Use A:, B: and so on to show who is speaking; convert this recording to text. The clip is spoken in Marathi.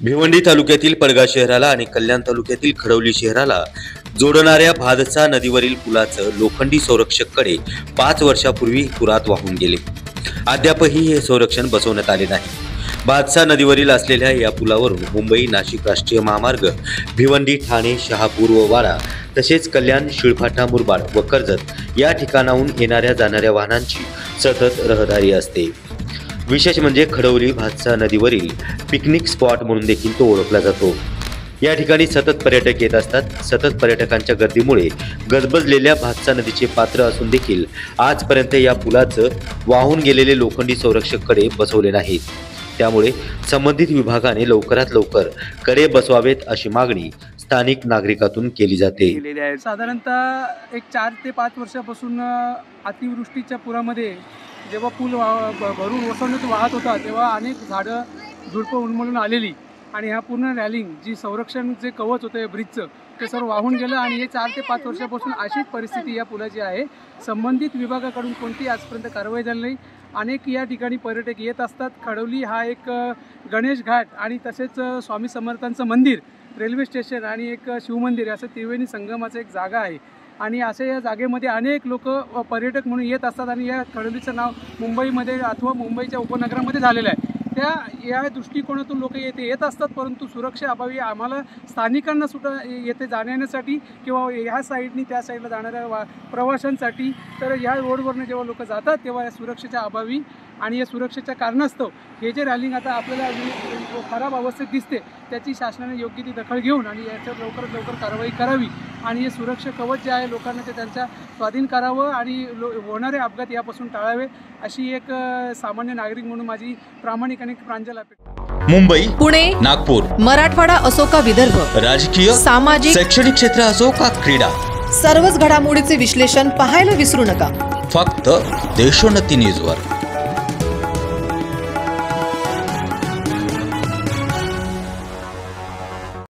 A: भिवंडी तालुक्यातील पडगा शहराला आणि कल्याण तालुक्यातील खडवली शहराला जोडणाऱ्या भादसा नदीवरील पुलाचं लोखंडी संरक्षक कडे 5 वर्षापूर्वी पुरात वाहून गेले। अद्यापही हे संरक्षण बसवण्यात आले नाही। भादसा नदीवरील असलेल्या या पुलावरून मुंबई नाशिक राष्ट्रीय महामार्ग, भिवंडी ठाणे शहापूर व वाडा तसेच कल्याण शिळफाटा मुरबाड व कर्जत या ठिकाणाहून येणाऱ्या जाणाऱ्या वाहनांची सतत रहदारी असते। विशेष म्हणजे खडवली भादसा नदीवरील पिकनिक स्पॉट म्हणून देखील तो ओळखला जातो। या ठिकाणी सतत पर्यटक येत असतात। सतत पर्यटकांच्या गर्दीमुळे गजबजलेल्या भादसा नदीचे पात्र असून देखील आजपर्यंत या पुलाचं वाहून गेलेले लोखंडी संरक्षक कडे बसवले नाहीत। त्यामुळे संबंधित विभागाने लवकरात लवकर कडे बसवावेत अशी मागणी स्थानिक नागरिकातून केली जाते।
B: साधारणतः एक 4 ते 5 वर्षापासून अतिवृष्टीच्या पुरामध्ये जेव्हा पूल भरून ओसंडून वाहत होता तेव्हा अनेक झाडं झुडपं उन्मळून आलेली आणि ह्या पूर्ण रॅलिंग जी संरक्षण जे कवच होतं ब्रिजचं ते सर्व वाहून गेलं आणि हे 4 ते 5 वर्षापासून अशीच परिस्थिती या पुलाची आहे। संबंधित विभागाकडून कोणतीही आजपर्यंत कारवाई झाली नाही। अनेक या ठिकाणी पर्यटक येत असतात। खडवली हा एक गणेश घाट आणि तसेच स्वामी समर्थांचं मंदिर, रेल्वे स्टेशन आणि एक शिवमंदिर असं त्रिवेणी संगमाचं एक जागा आहे आणि असे या जागेमध्ये अनेक लोक पर्यटक म्हणून येत असतात आणि या खडवलीचं नाव मुंबईमध्ये अथवा मुंबईच्या उपनगरामध्ये झालेलं आहे। या दृष्टिकोनातून लोक येत असतात, परंतु सुरक्षेअभावी आम्हाला स्थानिकांना सुद्धा येथे जाण्यासाठी किंवा ह्या साईडनी त्या साईडला जाणाऱ्या प्रवाशांसाठी तर या रोडवरनं जेव्हा लोक जातात तेव्हा या सुरक्षेच्या अभावी आणि या सुरक्षेच्या कारणास्तव हे जे रॅलिंग आता आपल्याला खराब अवस्थेत दिसते त्याची शासनाने योग्य ती दखल घेऊन आणि याच्यावर लवकरात लवकर कारवाई करावी आणि हे सुरक्षा कवच जे आहे लोकांना ते त्यांच्या स्वाधीन करावं आणि होणारे अपघात यापासून टाळावे अशी एक सामान्य नागरिक म्हणून माझी प्रामाणिक आणि प्रांजल अपेक्षा।
C: मुंबई,
D: पुणे,
C: नागपूर,
D: मराठवाडा असो का विदर्भ,
C: राजकीय,
D: सामाजिक,
C: शैक्षणिक क्षेत्र असो का क्रीडा,
D: सर्वच घडामोडीचे विश्लेषण पाहायला विसरू नका।
C: फक्त देशोन्नती न्यूजवर।